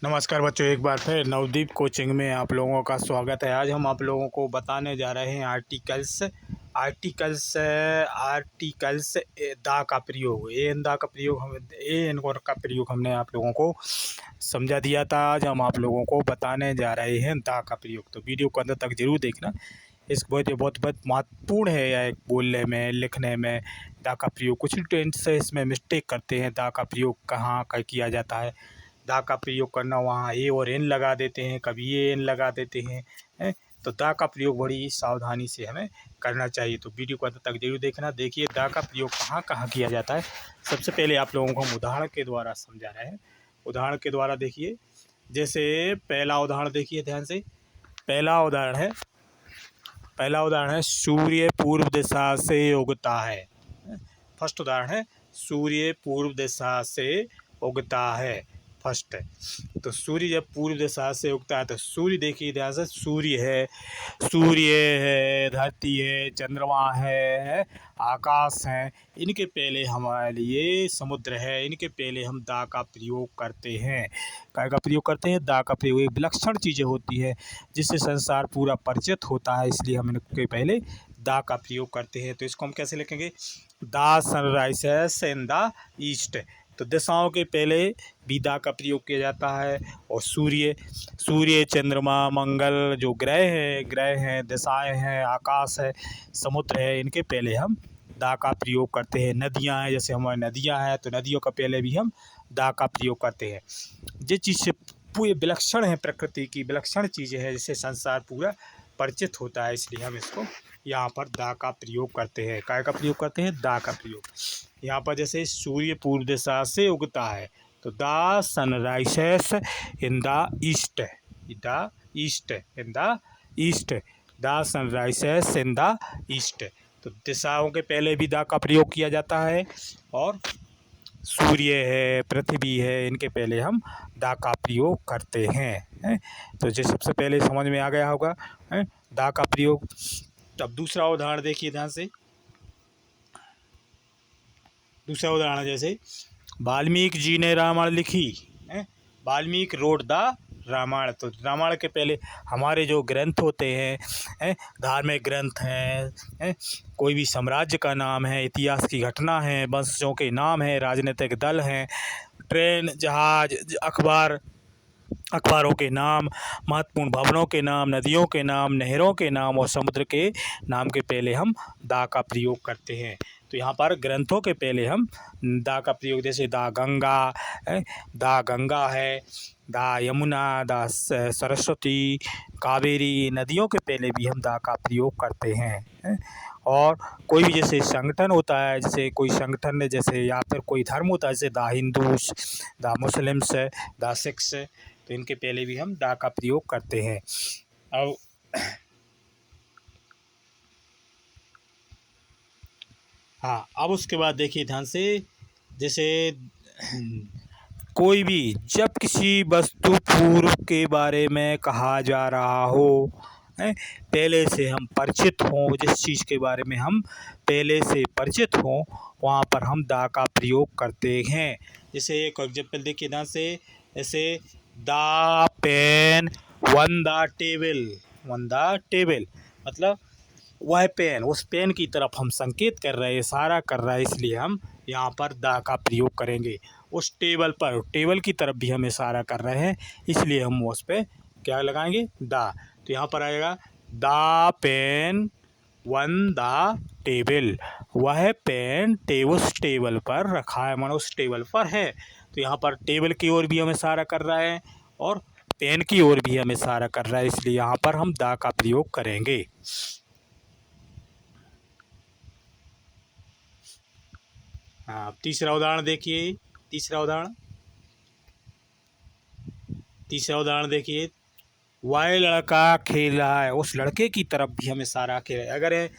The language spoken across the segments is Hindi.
नमस्कार बच्चों, एक बार फिर नवदीप कोचिंग में आप लोगों का स्वागत है। आज हम आप लोगों को बताने जा रहे हैं आर्टिकल्स दा का प्रयोग। दा का प्रयोग का प्रयोग हमने आप लोगों को समझा दिया था। आज हम आप लोगों को बताने जा रहे हैं दा का प्रयोग, तो वीडियो को अंत तक जरूर देखना। इस बहुत महत्वपूर्ण है यह बोलने में, लिखने में। दा का प्रयोग कुछ स्टूडेंट्स इसमें मिस्टेक करते हैं। दा का प्रयोग कहाँ किया जाता है, दा का प्रयोग करना, वहाँ ए और एन लगा देते हैं, कभी ए एन लगा देते हैं। तो दा का प्रयोग बड़ी सावधानी से हमें करना चाहिए, तो वीडियो को अंत तक जरूर देखना। देखिए दा का प्रयोग कहाँ कहाँ किया जाता है। सबसे पहले आप लोगों को हम उदाहरण के द्वारा समझा रहे हैं। उदाहरण के द्वारा देखिए, जैसे पहला उदाहरण देखिए ध्यान से। पहला उदाहरण है सूर्य पूर्व दिशा से उगता है। फर्स्ट उदाहरण है सूर्य पूर्व दिशा से उगता है। फर्स्ट, तो सूर्य जब पूर्व दिशा से उगता है तो सूर्य देखिए ध्यान से, सूर्य है, धरती है, चंद्रमा है, आकाश है। इनके पहले हमारे लिए समुद्र है। इनके पहले हम दा का प्रयोग करते हैं। काय का प्रयोग करते हैं? दा का प्रयोग। एक विलक्षण चीज़ें होती है जिससे संसार पूरा परिचित होता है, इसलिए हम इनके पहले दा का प्रयोग करते हैं। तो इसको हम कैसे लिखेंगे? दा सनराइजेस इन द ईस्ट। तो दिशाओं के पहले भी दा का प्रयोग किया जाता है। और सूर्य, चंद्रमा, मंगल जो ग्रह हैं, दिशाएं हैं, आकाश है, समुद्र है, इनके पहले हम दा का प्रयोग करते हैं। नदियां हैं, जैसे हमारी नदियां हैं तो नदियों का पहले भी हम दा का प्रयोग करते हैं। जिस चीज़ से पूरे विलक्षण है, प्रकृति की विलक्षण चीज़ें हैं, जिससे संसार पूरा परिचित होता है, इसलिए हम इसको यहाँ पर दा का प्रयोग करते हैं। काय का प्रयोग करते हैं? दा का प्रयोग। यहाँ पर जैसे सूर्य पूर्व दिशा से उगता है तो the sunrises in the east, the sunrises in the east. तो दिशाओं के पहले भी दा का प्रयोग किया जाता है। और सूर्य है, पृथ्वी है, इनके पहले हम दा का प्रयोग करते हैं। तो जो सबसे पहले समझ में आ गया होगा दा का प्रयोग। अब दूसरा उदाहरण देखिए ध्यान से। दूसरा उदाहरण जैसे वाल्मीकि जी ने रामायण लिखी। Valmiki wrote the Ramayana. तो रामायण के पहले हमारे जो ग्रंथ होते हैं, धार्मिक ग्रंथ हैं, कोई भी साम्राज्य का नाम है, इतिहास की घटना है, वंशजों के नाम है, राजनीतिक दल हैं, ट्रेन, जहाज, अखबारों के नाम, महत्वपूर्ण भवनों के नाम, नदियों के नाम, नहरों के नाम और समुद्र के नाम के पहले हम दा का प्रयोग करते हैं। तो यहाँ पर ग्रंथों के पहले हम दा का प्रयोग, जैसे दा गंगा है, दा यमुना, दा सरस्वती, कावेरी, नदियों के पहले भी हम दा का प्रयोग करते हैं। और कोई भी जैसे संगठन होता है, जैसे कोई संगठन है, जैसे या फिर कोई धर्म होता है, जैसे दा हिंदूस, दा मुस्लिम्स, दा सिख्स, तो इनके पहले भी हम दा का प्रयोग करते हैं। अब हाँ, अब उसके बाद देखिए ध्यान से, जैसे कोई भी जब किसी वस्तु पूर्व के बारे में कहा जा रहा हो, पहले से हम परिचित हों, जिस चीज़ के बारे में हम पहले से परिचित हों, वहाँ पर हम दा का प्रयोग करते हैं। जैसे एक एग्जाम्पल देखिए ध्यान से, जैसे the pen on the table, मतलब वह पेन, उस पेन की तरफ हम संकेत कर रहे हैं, इशारा कर रहा है, इसलिए हम यहाँ पर दा का प्रयोग करेंगे। उस टेबल की तरफ भी हम इशारा कर रहे हैं, इसलिए हम उस पर क्या लगाएंगे? दा। तो यहाँ पर आएगा the pen on the table, वह पेन उस टेबल पर रखा है, मानो उस टेबल पर है। तो यहाँ पर टेबल की ओर भी हम इशारा कर रहा है और पेन की ओर भी हम इशारा कर रहा है, इसलिए यहाँ पर हम दा का प्रयोग करेंगे। हाँ, तीसरा उदाहरण देखिए। तीसरा उदाहरण देखिए, वह लड़का खेल रहा है, उस लड़के की तरफ भी हम इशारा करें। अगर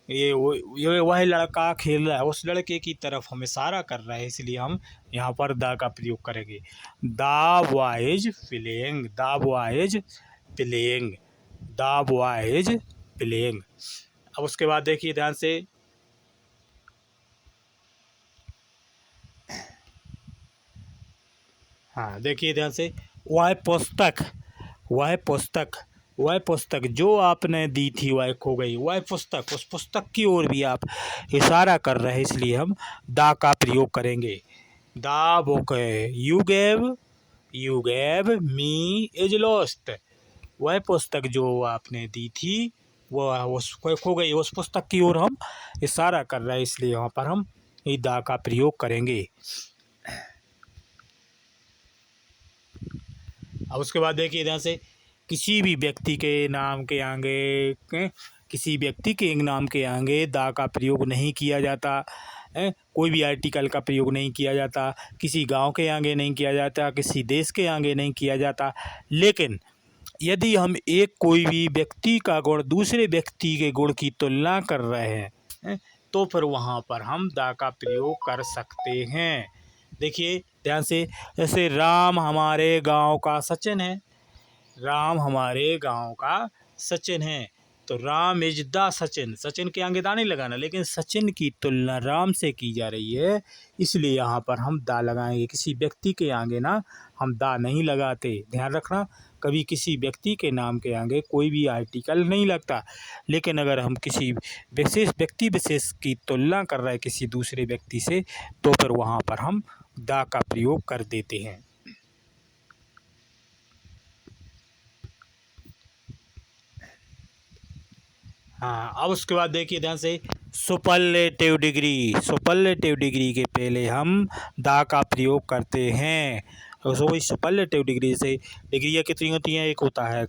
ये वह लड़का खेल रहा है, उस लड़के की तरफ हम इशारा कर रहे हैं, इसलिए हम यहाँ पर दा का प्रयोग करेंगे। The boys playing. अब उसके बाद देखिए ध्यान से, हाँ देखिए ध्यान से, वह पुस्तक वह पुस्तक वह पुस्तक जो आपने दी थी वह खो गई। वह पुस्तक, उस पुस्तक की ओर भी आप इशारा कर रहे हैं, इसलिए हम द का प्रयोग करेंगे। The book you gave me is lost. वह पुस्तक जो आपने दी थी वह उस खो गई, उस पुस्तक की ओर हम इशारा कर रहे हैं, इसलिए यहाँ पर हम द का प्रयोग करेंगे। अब उसके बाद देखिए इधर से, किसी भी व्यक्ति के नाम के आगे किसी व्यक्ति के नाम के आगे द का प्रयोग नहीं किया जाता है। कोई भी आर्टिकल का प्रयोग नहीं किया जाता, किसी गांव के आगे नहीं किया जाता, किसी देश के आगे नहीं किया जाता। लेकिन यदि हम एक कोई भी व्यक्ति का गुण दूसरे व्यक्ति के गुण की तुलना कर रहे हैं तो फिर वहाँ पर हम द का प्रयोग कर सकते हैं। देखिए ध्यान से, जैसे राम हमारे गांव का सचिन है। राम हमारे गांव का सचिन है, तो राम इज द सचिन। सचिन के आगे दा नहीं लगाना, लेकिन सचिन की तुलना राम से की जा रही है, इसलिए यहाँ पर हम दा लगाएंगे। किसी व्यक्ति के आगे ना हम दा नहीं लगाते, ध्यान रखना। कभी किसी व्यक्ति के नाम के आगे कोई भी आर्टिकल नहीं लगता, लेकिन अगर हम किसी व्यक्ति विशेष की तुलना कर रहे हैं किसी दूसरे व्यक्ति से, तो फिर वहाँ पर हम द का प्रयोग कर देते हैं। हाँ, अब उसके बाद देखिए ध्यान से, सुपरलेटिव डिग्री। सुपरलेटिव डिग्री के पहले हम द का प्रयोग करते हैं। तो सुपरलेटिव डिग्री से डिग्रियाँ कितनी होती हैं? एक होता है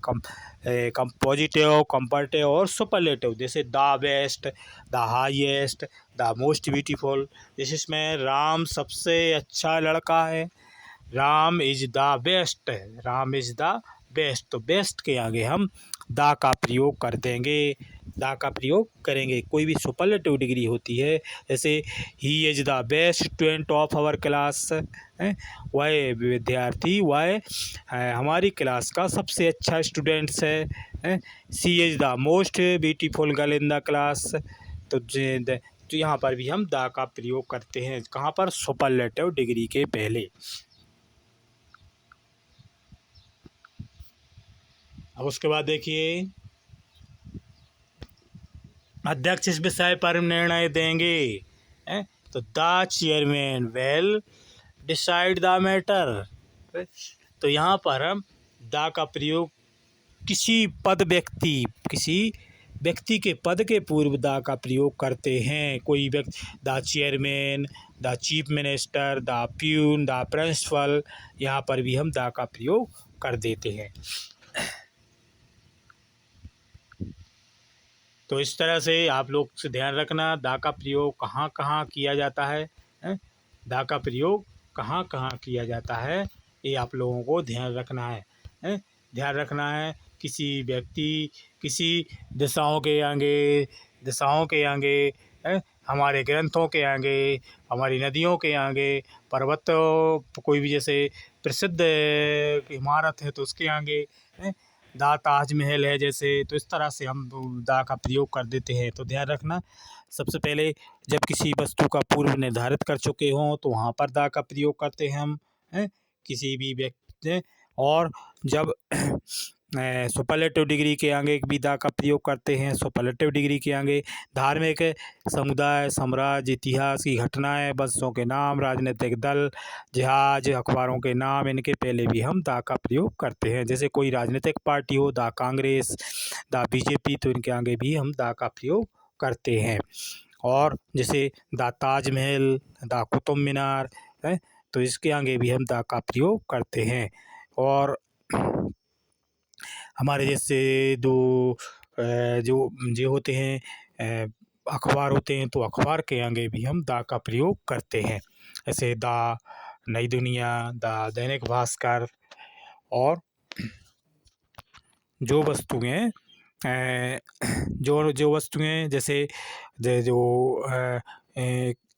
कंपोजिटिव, कंपैरेटिव और सुपरलेटिव। जैसे the best, the highest, the most beautiful. जैसे इसमें राम सबसे अच्छा लड़का है, Ram is the best, Ram is the best. तो बेस्ट के आगे हम द का प्रयोग कर देंगे, द का प्रयोग करेंगे। कोई भी सुपरलेटिव डिग्री होती है, जैसे he is the best student of our class, वह विद्यार्थी वह हमारी क्लास का सबसे अच्छा स्टूडेंट्स है। She is the most beautiful girl in the class. तो यहाँ पर भी हम द का प्रयोग करते हैं, कहाँ पर? सुपरलेटिव डिग्री के पहले। अब उसके बाद देखिए, अध्यक्ष इस विषय पर निर्णय देंगे, तो the chairman will decide the matter. तो यहाँ पर हम द का प्रयोग किसी व्यक्ति के पद के पूर्व द का प्रयोग करते हैं। कोई व्यक्ति, the chairman, the chief minister, the peon, the principal, यहाँ पर भी हम द का प्रयोग कर देते हैं। तो इस तरह से आप लोग से ध्यान रखना, द का प्रयोग कहाँ कहाँ किया जाता है, द का प्रयोग कहाँ कहाँ किया जाता है, ये आप लोगों को ध्यान रखना है। ध्यान रखना है, किसी व्यक्ति, किसी दिशाओं के आगे, हमारे ग्रंथों के आगे, हमारी नदियों के आगे, पर्वतों, कोई भी जैसे प्रसिद्ध इमारत है तो उसके आगे, द ताजमहल है जैसे, तो इस तरह से हम द का प्रयोग कर देते हैं। तो ध्यान रखना, सबसे पहले जब किसी वस्तु का पूर्व निर्धारित कर चुके हों तो वहाँ पर द का प्रयोग करते हैं हम, किसी भी व्यक्ति। और जब सुपरलेटिव डिग्री के आगे भी द का प्रयोग करते हैं। सुपरलेटिव डिग्री के आगे धार्मिक समुदाय, साम्राज्य, इतिहास की घटनाएं, बसों के नाम, राजनीतिक दल, जहाज, अखबारों के नाम, इनके पहले भी हम द का प्रयोग करते हैं। जैसे कोई राजनीतिक पार्टी हो, द कांग्रेस, द बीजेपी, तो इनके आगे भी हम द का प्रयोग करते हैं। और जैसे द ताजमहल, द कुतुब मीनार है, तो इसके आगे भी हम द का प्रयोग करते हैं। और हमारे जैसे जो होते हैं अखबार होते हैं, तो अखबार के आगे भी हम द का प्रयोग करते हैं। जैसे द नई दुनिया, द दैनिक भास्कर। और जो वस्तुएं जैसे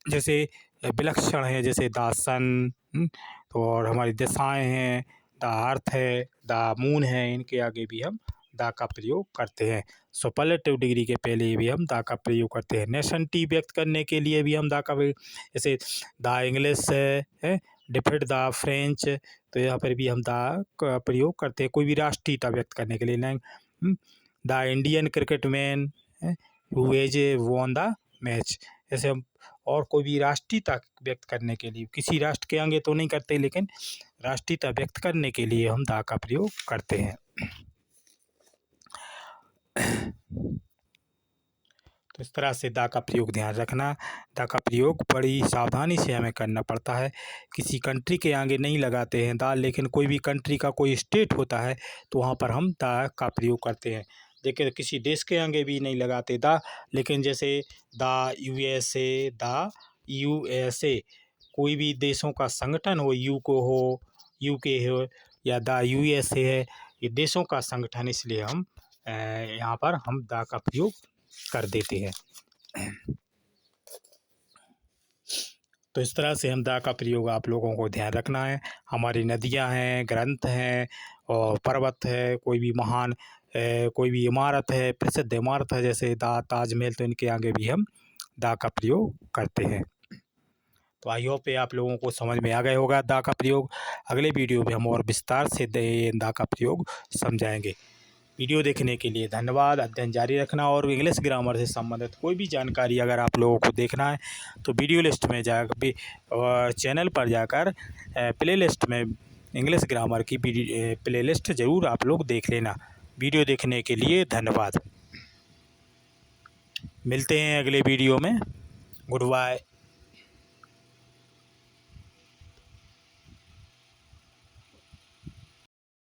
जैसे विलक्षण है, जैसे द सन, और हमारी दिशाएं हैं, द अर्थ है, द मून है, इनके आगे भी हम द का प्रयोग करते हैं। सुपरलेटिव डिग्री के पहले भी हम द का प्रयोग करते हैं। नेशनटी व्यक्त करने के लिए भी हम द का, जैसे द इंग्लिश है, डिफेंड द फ्रेंच, तो यहाँ पर भी हम द का प्रयोग करते हैं कोई भी राष्ट्रीयता व्यक्त करने के लिए। The Indian cricket man who has won the match, जैसे हम और कोई भी राष्ट्रीयता व्यक्त करने के लिए, किसी राष्ट्र के आगे तो नहीं करते, लेकिन राष्ट्रीयता व्यक्त करने के लिए हम द का प्रयोग करते हैं। तो इस तरह से द का प्रयोग ध्यान रखना, द का प्रयोग बड़ी सावधानी से हमें करना पड़ता है। किसी कंट्री के आगे नहीं लगाते हैं द, लेकिन कोई भी कंट्री का कोई स्टेट होता है तो वहाँ पर हम द का प्रयोग करते हैं। देखिए किसी देश के आगे भी नहीं लगाते द, लेकिन जैसे द USA, द USA, कोई भी देशों का संगठन हो, UK हो या द USA है, ये देशों का संगठन, इसलिए हम यहाँ पर हम द का प्रयोग कर देते हैं। तो इस तरह से हम द का प्रयोग आप लोगों को ध्यान रखना है। हमारी नदियाँ हैं, ग्रंथ हैं और पर्वत है, कोई भी महान कोई भी इमारत है, प्रसिद्ध इमारत है जैसे ताजमहल, तो इनके आगे भी हम द का प्रयोग करते हैं। तो आई होप आप लोगों को समझ में आ गया होगा द का प्रयोग। अगले वीडियो में हम और विस्तार से द का प्रयोग समझाएंगे। वीडियो देखने के लिए धन्यवाद। अध्ययन जारी रखना और इंग्लिश ग्रामर से संबंधित कोई भी जानकारी अगर आप लोगों को देखना है तो वीडियो लिस्ट में जाकर चैनल पर जाकर प्ले लिस्ट में इंग्लिश ग्रामर की प्ले लिस्ट ज़रूर आप लोग देख लेना। वीडियो देखने के लिए धन्यवाद। मिलते हैं अगले वीडियो में। Good bye.